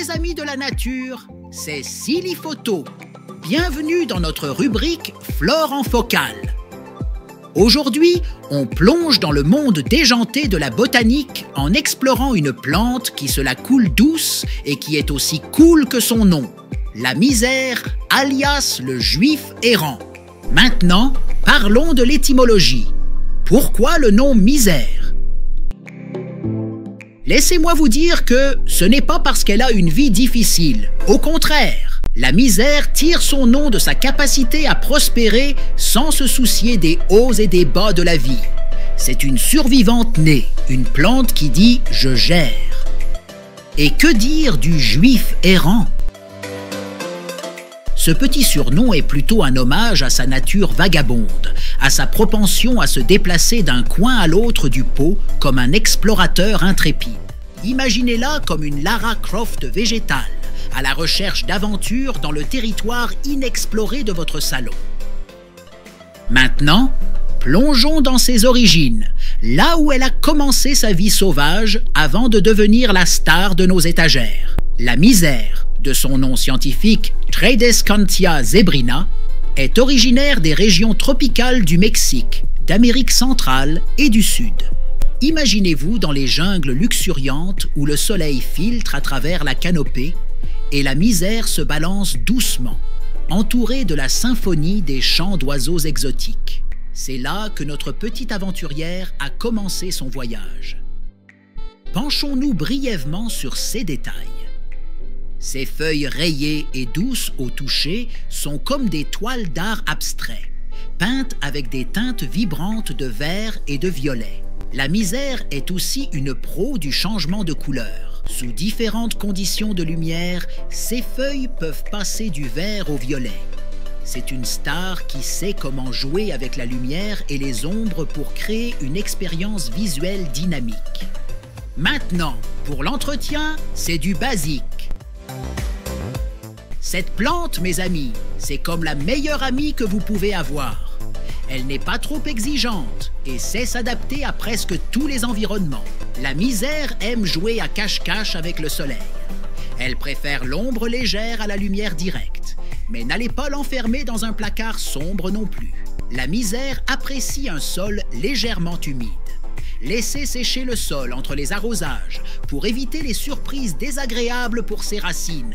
les amis de la nature, c'est Silly Photo. Bienvenue dans notre rubrique Flore en focale. Aujourd'hui, on plonge dans le monde déjanté de la botanique en explorant une plante qui se la coule douce et qui est aussi cool que son nom, la misère, alias le juif errant. Maintenant, parlons de l'étymologie. Pourquoi le nom misère? Laissez-moi vous dire que ce n'est pas parce qu'elle a une vie difficile. Au contraire, la misère tire son nom de sa capacité à prospérer sans se soucier des hauts et des bas de la vie. C'est une survivante née, une plante qui dit « je gère ». Et que dire du juif errant? Ce petit surnom est plutôt un hommage à sa nature vagabonde, à sa propension à se déplacer d'un coin à l'autre du pot comme un explorateur intrépide. Imaginez-la comme une Lara Croft végétale, à la recherche d'aventures dans le territoire inexploré de votre salon. Maintenant, plongeons dans ses origines, là où elle a commencé sa vie sauvage avant de devenir la star de nos étagères. La misère, de son nom scientifique Tradescantia zebrina, est originaire des régions tropicales du Mexique, d'Amérique centrale et du Sud. Imaginez-vous dans les jungles luxuriantes où le soleil filtre à travers la canopée et la misère se balance doucement, entourée de la symphonie des chants d'oiseaux exotiques. C'est là que notre petite aventurière a commencé son voyage. Penchons-nous brièvement sur ces détails. Ses feuilles rayées et douces au toucher sont comme des toiles d'art abstrait, peintes avec des teintes vibrantes de vert et de violet. La misère est aussi une pro du changement de couleur. Sous différentes conditions de lumière, ses feuilles peuvent passer du vert au violet. C'est une star qui sait comment jouer avec la lumière et les ombres pour créer une expérience visuelle dynamique. Maintenant, pour l'entretien, c'est du basique. Cette plante, mes amis, c'est comme la meilleure amie que vous pouvez avoir. Elle n'est pas trop exigeante et sait s'adapter à presque tous les environnements. La misère aime jouer à cache-cache avec le soleil. Elle préfère l'ombre légère à la lumière directe, mais n'allez pas l'enfermer dans un placard sombre non plus. La misère apprécie un sol légèrement humide. Laissez sécher le sol entre les arrosages pour éviter les surprises désagréables pour ses racines.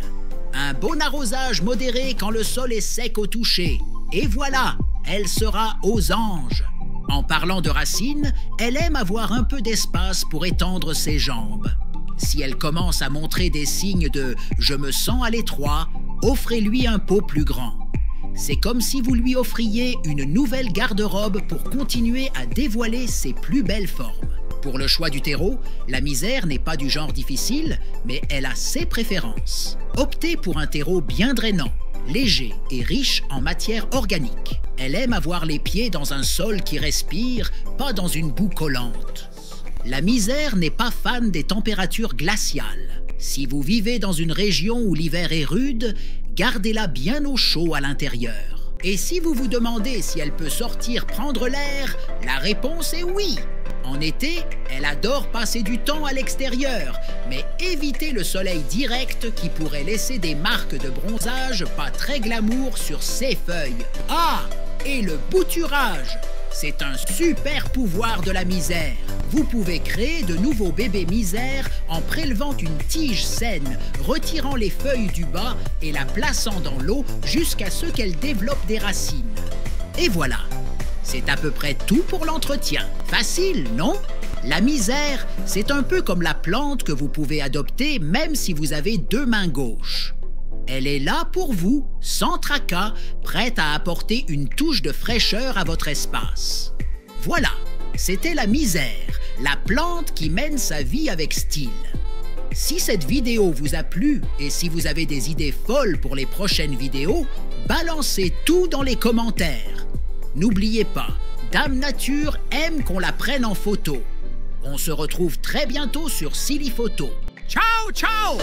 Un bon arrosage modéré quand le sol est sec au toucher. Et voilà, elle sera aux anges. En parlant de racines, elle aime avoir un peu d'espace pour étendre ses jambes. Si elle commence à montrer des signes de « je me sens à l'étroit », offrez-lui un pot plus grand. C'est comme si vous lui offriez une nouvelle garde-robe pour continuer à dévoiler ses plus belles formes. Pour le choix du terreau, la misère n'est pas du genre difficile, mais elle a ses préférences. Optez pour un terreau bien drainant, léger et riche en matière organique. Elle aime avoir les pieds dans un sol qui respire, pas dans une boue collante. La misère n'est pas fan des températures glaciales. Si vous vivez dans une région où l'hiver est rude, gardez-la bien au chaud à l'intérieur. Et si vous vous demandez si elle peut sortir prendre l'air, la réponse est oui. En été, elle adore passer du temps à l'extérieur, mais évitez le soleil direct qui pourrait laisser des marques de bronzage pas très glamour sur ses feuilles. Ah, et le bouturage! C'est un super pouvoir de la misère. Vous pouvez créer de nouveaux bébés misères en prélevant une tige saine, retirant les feuilles du bas et la plaçant dans l'eau jusqu'à ce qu'elle développe des racines. Et voilà, c'est à peu près tout pour l'entretien. Facile, non? La misère, c'est un peu comme la plante que vous pouvez adopter même si vous avez deux mains gauches. Elle est là pour vous, sans tracas, prête à apporter une touche de fraîcheur à votre espace. Voilà, c'était la misère, la plante qui mène sa vie avec style. Si cette vidéo vous a plu et si vous avez des idées folles pour les prochaines vidéos, balancez tout dans les commentaires. N'oubliez pas, Dame Nature aime qu'on la prenne en photo. On se retrouve très bientôt sur Silly Photo. Ciao, ciao!